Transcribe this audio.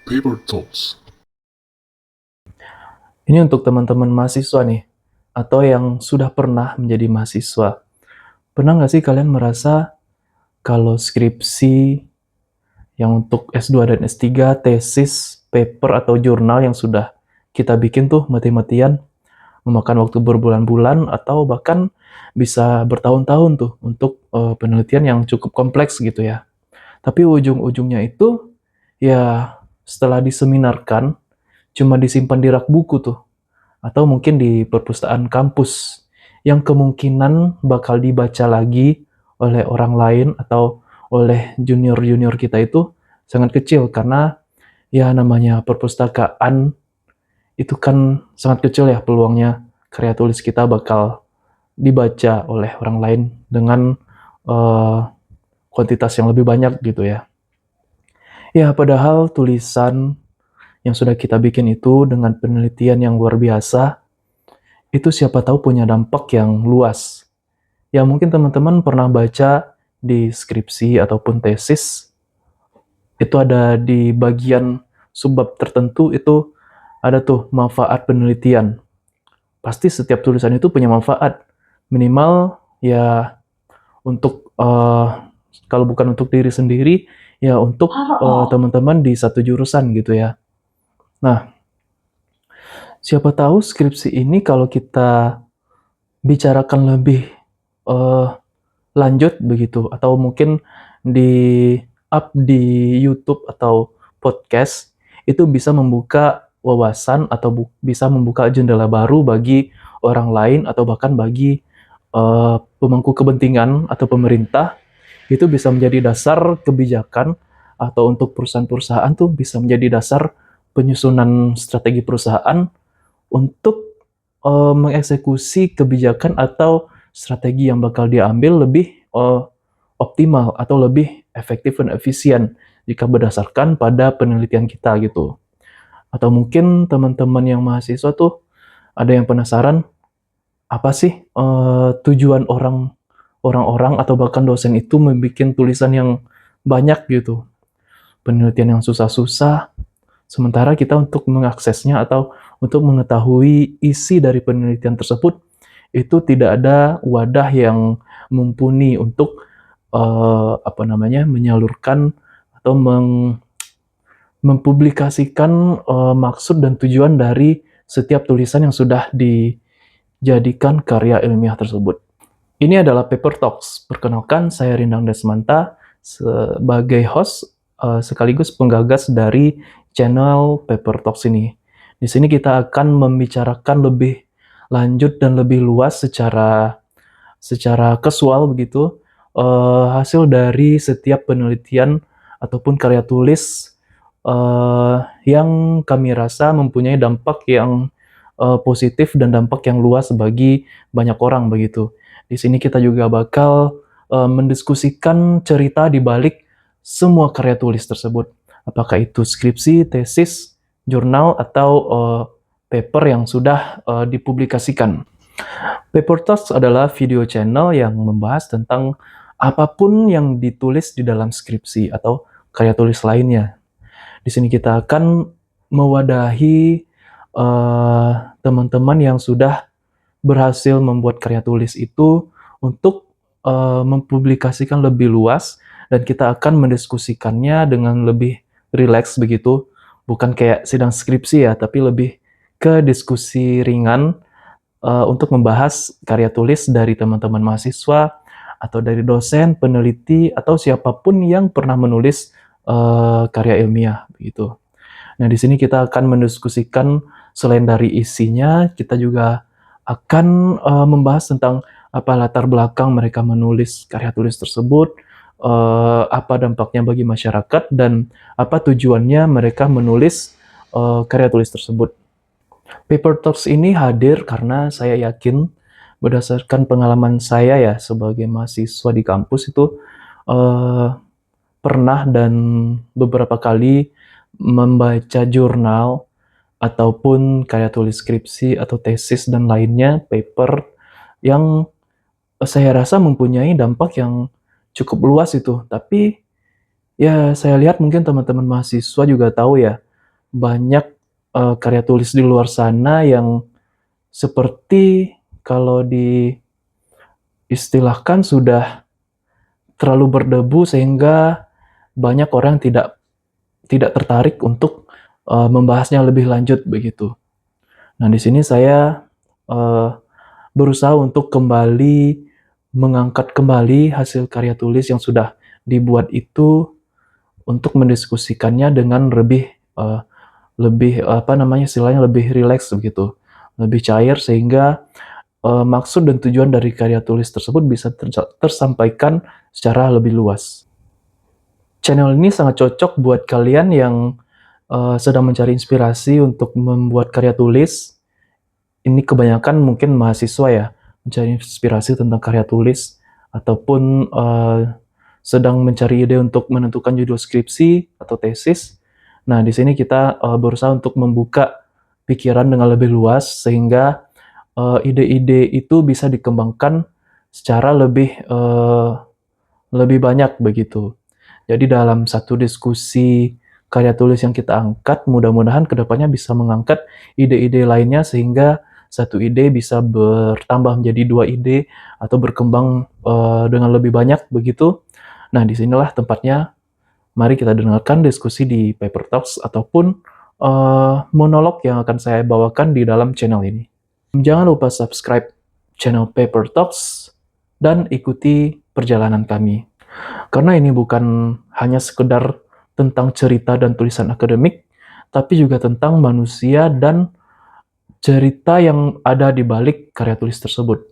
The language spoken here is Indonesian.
Paper Talks. Ini untuk teman-teman mahasiswa nih, atau yang sudah pernah menjadi mahasiswa. Pernah nggak sih kalian merasa kalau skripsi yang untuk S2 dan S3, tesis, paper, atau jurnal yang sudah kita bikin tuh mati-matian, memakan waktu berbulan-bulan, atau bahkan bisa bertahun-tahun tuh untuk penelitian yang cukup kompleks gitu ya. Tapi ujung-ujungnya itu, ya setelah diseminarkan, cuma disimpan di rak buku tuh, atau mungkin di perpustakaan kampus yang kemungkinan bakal dibaca lagi oleh orang lain atau oleh junior-junior kita itu sangat kecil karena ya namanya perpustakaan itu kan sangat kecil ya peluangnya karya tulis kita bakal dibaca oleh orang lain dengan uh, kuantitas yang lebih banyak gitu ya. Ya padahal tulisan yang sudah kita bikin itu dengan penelitian yang luar biasa itu siapa tahu punya dampak yang luas. Ya mungkin teman-teman pernah baca di skripsi ataupun tesis, itu ada di bagian subbab tertentu itu ada tuh manfaat penelitian. Pasti setiap tulisan itu punya manfaat. Minimal ya untuk kalau bukan untuk diri sendiri, ya untuk teman-teman di satu jurusan gitu ya. Nah, siapa tahu skripsi ini kalau kita bicarakan lebih eh, lanjut begitu atau mungkin di up di YouTube atau podcast itu bisa membuka wawasan atau bisa membuka jendela baru bagi orang lain atau bahkan bagi pemangku kepentingan atau pemerintah itu bisa menjadi dasar kebijakan atau untuk perusahaan-perusahaan tuh bisa menjadi dasar penyusunan strategi perusahaan untuk mengeksekusi kebijakan atau strategi yang bakal diambil lebih optimal atau lebih efektif dan efisien jika berdasarkan pada penelitian kita gitu. Atau mungkin teman-teman yang mahasiswa tuh ada yang penasaran apa sih tujuan orang-orang atau bahkan dosen itu membuat tulisan yang banyak gitu. Penelitian yang susah-susah, sementara kita untuk mengaksesnya atau untuk mengetahui isi dari penelitian tersebut itu tidak ada wadah yang mumpuni untuk menyalurkan atau mempublikasikan maksud dan tujuan dari setiap tulisan yang sudah dijadikan karya ilmiah tersebut. Ini adalah Paper Talks. Perkenalkan, saya Rindang Desmanta sebagai host sekaligus penggagas dari channel Paper Talks ini. Di sini kita akan membicarakan lebih lanjut dan lebih luas secara casual begitu hasil dari setiap penelitian ataupun karya tulis yang kami rasa mempunyai dampak yang positif dan dampak yang luas bagi banyak orang begitu. Di sini kita juga bakal mendiskusikan cerita di balik semua karya tulis tersebut. Apakah itu skripsi, tesis, jurnal, atau paper yang sudah dipublikasikan. Paper Talks adalah video channel yang membahas tentang apapun yang ditulis di dalam skripsi atau karya tulis lainnya. Di sini kita akan mewadahi teman-teman yang sudah berhasil membuat karya tulis itu untuk mempublikasikan lebih luas dan kita akan mendiskusikannya dengan lebih rileks begitu, bukan kayak sidang skripsi ya, tapi lebih ke diskusi ringan untuk membahas karya tulis dari teman-teman mahasiswa atau dari dosen, peneliti, atau siapapun yang pernah menulis karya ilmiah begitu. Nah, di sini kita akan mendiskusikan selain dari isinya, kita juga akan membahas tentang apa latar belakang mereka menulis karya tulis tersebut, apa dampaknya bagi masyarakat, dan apa tujuannya mereka menulis karya tulis tersebut. Paper Talks ini hadir karena saya yakin berdasarkan pengalaman saya ya sebagai mahasiswa di kampus itu pernah dan beberapa kali membaca jurnal ataupun karya tulis skripsi atau tesis dan lainnya, paper yang saya rasa mempunyai dampak yang cukup luas itu. Tapi ya saya lihat mungkin teman-teman mahasiswa juga tahu ya, banyak karya tulis di luar sana yang seperti kalau diistilahkan sudah terlalu berdebu sehingga banyak orang tidak tidak tertarik untuk membahasnya lebih lanjut begitu. Nah, di sini saya uh, berusaha untuk kembali mengangkat kembali hasil karya tulis yang sudah dibuat itu untuk mendiskusikannya dengan lebih apa namanya istilahnya lebih rileks begitu, lebih cair sehingga maksud dan tujuan dari karya tulis tersebut bisa tersampaikan secara lebih luas. Channel ini sangat cocok buat kalian yang sedang mencari inspirasi untuk membuat karya tulis. Ini kebanyakan mungkin mahasiswa ya, mencari inspirasi tentang karya tulis, ataupun sedang mencari ide untuk menentukan judul skripsi atau tesis. Nah, di sini kita berusaha untuk membuka pikiran dengan lebih luas, sehingga ide-ide itu bisa dikembangkan secara lebih banyak begitu. Jadi dalam satu diskusi karya tulis yang kita angkat, mudah-mudahan kedepannya bisa mengangkat ide-ide lainnya sehingga satu ide bisa bertambah menjadi 2 ide atau berkembang dengan lebih banyak begitu. Nah, disinilah tempatnya. Mari kita dengarkan diskusi di Paper Talks ataupun monolog yang akan saya bawakan di dalam channel ini. Jangan lupa subscribe channel Paper Talks dan ikuti perjalanan kami. Karena ini bukan hanya sekedar tentang cerita dan tulisan akademik, tapi juga tentang manusia dan cerita yang ada di balik karya tulis tersebut.